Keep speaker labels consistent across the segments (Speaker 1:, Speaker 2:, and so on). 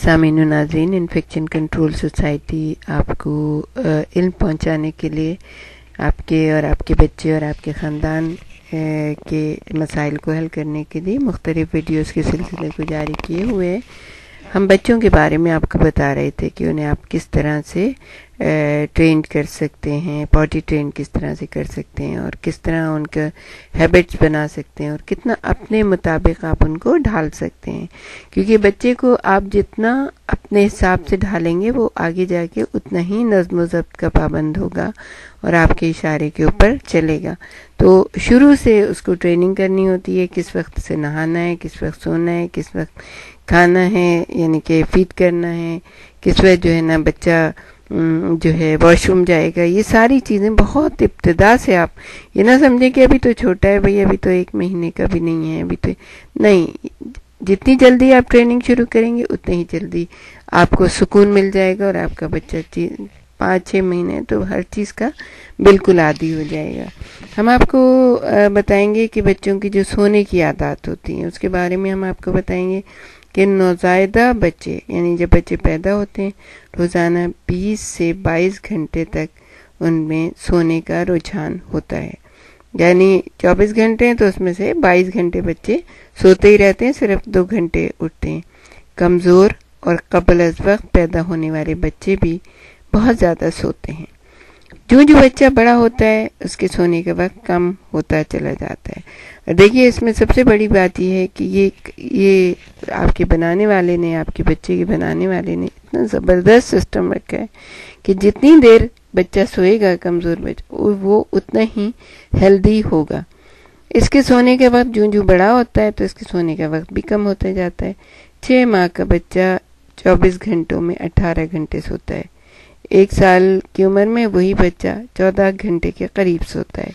Speaker 1: سامعین و ناظرین، انفیکشن کنٹرول سوسائٹی آپ کو علم پہنچانے کے لیے آپ کے اور آپ کے بچے اور آپ کے خاندان کے مسائل کو حل کرنے کے لیے مختلف ویڈیوز کے سلسلے کو جاری کیے ہوئے ہیں۔ ہم بچوں کے بارے میں آپ کو بتا رہے تھے کہ انہیں آپ کس طرح سے ٹرین کر سکتے ہیں، پوٹی ٹرین کس طرح سے کر سکتے ہیں اور کس طرح ان کا ہیبٹس بنا سکتے ہیں اور کتنا اپنے مطابق آپ ان کو ڈھال سکتے ہیں، کیونکہ بچے کو آپ جتنا اپنے حساب سے ڈھالیں گے وہ آگے جا کے اتنا ہی نظم و ضبط کا پابند ہوگا اور آپ کے اشارے کے اوپر چلے گا۔ تو شروع سے اس کو ٹریننگ کرنی ہوتی ہے، کس وقت سے نہانا ہے، کس وقت سونا ہے، کس وقت کھانا ہے، یعنی کہ فیڈ کرنا ہے، کس وقت جو ہے نا بچہ جو ہے واش روم جائے گا۔ یہ ساری چیزیں بہت ابتدا سے، آپ یہ نہ سمجھیں کہ ابھی تو چھوٹا ہے بھئی، ابھی تو 1 مہینے کا بھی نہیں ہے، ابھی تو نہیں، جتنی جلدی آپ ٹریننگ شروع کریں گے اتنی ہی جلدی آپ کو سکون مل جائے گا اور آپ کا بچہ 5-6 مہینے تو ہر چیز کا بالکل عادی ہو جائے گا۔ ہم آپ کو بتائیں گے کہ بچوں کی جو سونے کی عادات ہوتی ہیں اس کے بارے میں ہم آپ کو بتائیں گے کہ نوزائیدہ بچے، یعنی جب بچے پیدا ہوتے ہیں، روزانہ 20 سے 22 گھنٹے تک ان میں سونے کا رجحان ہوتا ہے، یعنی 24 گھنٹے ہیں تو اس میں سے 22 گھنٹے بچے سوتے ہی رہتے ہیں، صرف 2 گھنٹے اٹھتے ہیں۔ کمزور اور قبل از وقت پیدا ہونے والے بچے بھی بہت زیادہ سوتے ہیں۔ جو بچہ بڑا ہوتا ہے اس کے سونے کا وقت کم ہوتا چلا جاتا ہے۔ اور دیکھیے اس میں سب سے بڑی بات یہ ہے کہ یہ آپ کے بنانے والے نے، آپ کے بچے کے بنانے والے نے اتنا زبردست سسٹم رکھا ہے کہ جتنی دیر بچہ سوئے گا کمزور بچہ وہ اتنا ہی ہیلدی ہوگا۔ اس کے سونے کا وقت جو بڑا ہوتا ہے تو اس کے سونے کا وقت بھی کم ہوتا جاتا ہے۔ 6 ماہ کا بچہ 24 گھنٹوں میں 18 گھنٹے سوتا ہے۔ 1 سال کی عمر میں وہی بچہ 14 گھنٹے کے قریب سوتا ہے۔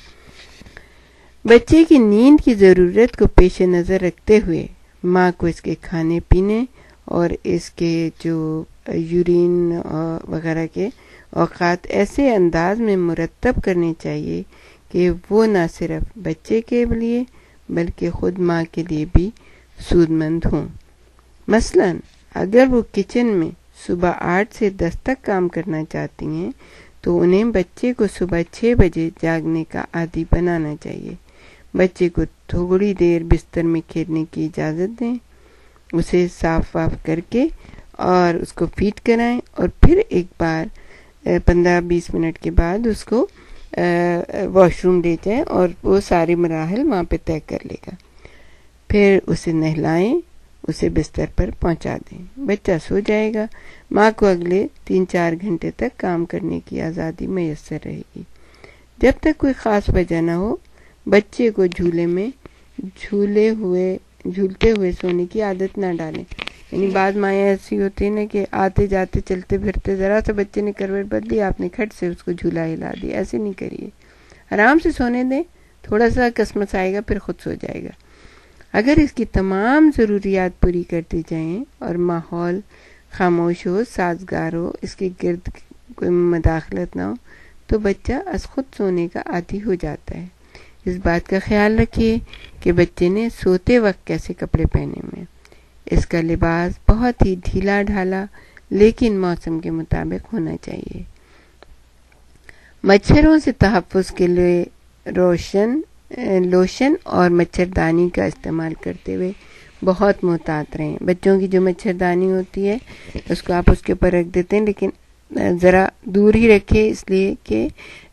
Speaker 1: بچے کی نیند کی ضرورت کو پیش نظر رکھتے ہوئے ماں کو اس کے کھانے پینے اور اس کے جو یورین وغیرہ کے اوقات ایسے انداز میں مرتب کرنے چاہیے کہ وہ نہ صرف بچے کے لیے بلکہ خود ماں کے لیے بھی سود مند ہوں۔ مثلا اگر وہ کچن میں صبح 8 سے 10 تک کام کرنا چاہتی ہیں تو انہیں بچے کو صبح 6 بجے جاگنے کا عادی بنانا چاہیے۔ بچے کو تھوڑی دیر بستر میں کھیلنے کی اجازت دیں، اسے صاف کر کے اور اس کو فیڈ کرائیں اور پھر ایک بار 15-20 منٹ کے بعد اس کو واش روم لے جائیں اور وہ سارے مراحل وہاں پہ طے کر لے گا۔ پھر اسے نہلائیں، اسے بستر پر پہنچا دیں، بچہ سو جائے گا۔ ماں کو اگلے 3-4 گھنٹے تک کام کرنے کی آزادی میسر رہے گی۔ جب تک کوئی خاص وجہ نہ ہو بچے کو جھولے میں جھولتے ہوئے سونے کی عادت نہ ڈالیں۔ یعنی بعض مائیں ایسی ہوتی ہیں نا کہ آتے جاتے چلتے پھرتے ذرا سا بچے نے کروٹ بدلی، آپ نے کھٹ سے اس کو جھولا ہلا دیا، ایسے نہیں کریے، آرام سے سونے دیں، تھوڑا سا کسمس آئے گا پھر خود سو جائے گا۔ اگر اس کی تمام ضروریات پوری کر دی جائیں اور ماحول خاموش ہو، سازگار ہو، اس کے گرد کوئی مداخلت نہ ہو تو بچہ از خود سونے کا عادی ہو جاتا ہے۔ اس بات کا خیال رکھیے کہ بچے نے سوتے وقت کیسے کپڑے پہنے ہوئے ہیں۔ اس کا لباس بہت ہی ڈھیلا ڈھالا لیکن موسم کے مطابق ہونا چاہیے۔ مچھروں سے تحفظ کے لیے لوشن اور مچھردانی کا استعمال کرتے ہوئے بہت محتاط رہیں۔ بچوں کی جو مچھردانی ہوتی ہے اس کو آپ اس کے اوپر رکھ دیتے ہیں لیکن ذرا دور ہی رکھے، اس لیے کہ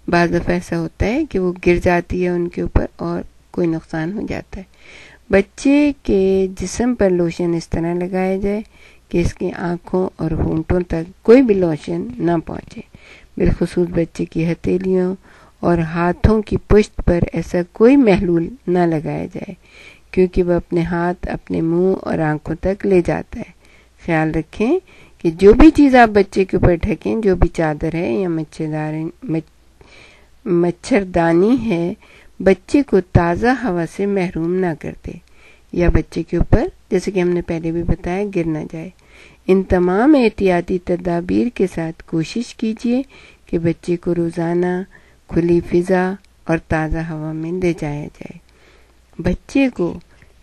Speaker 1: بعض دفعہ ایسا ہوتا ہے کہ وہ گر جاتی ہے ان کے اوپر اور کوئی نقصان ہو جاتا ہے۔ بچے کے جسم پر لوشن اس طرح لگایا جائے کہ اس کی آنکھوں اور ہونٹوں تک کوئی بھی لوشن نہ پہنچے۔ بالخصوص بچے کی ہتھیلیوں اور ہاتھوں کی پشت پر ایسا کوئی محلول نہ لگایا جائے کیونکہ وہ اپنے ہاتھ اپنے منہ اور آنکھوں تک لے جاتا ہے۔ خیال رکھیں کہ جو بھی چیز آپ بچے کے اوپر ڈھکیں، جو بھی چادر ہے یا مچھردانی ہے، بچے کو تازہ ہوا سے محروم نہ کر دے یا بچے کے اوپر، جیسے کہ ہم نے پہلے بھی بتایا، گر نہ جائے۔ ان تمام احتیاطی تدابیر کے ساتھ کوشش کیجیے کہ بچے کو روزانہ کھلی فضا اور تازہ ہوا میں لے جایا جائے۔ بچے کو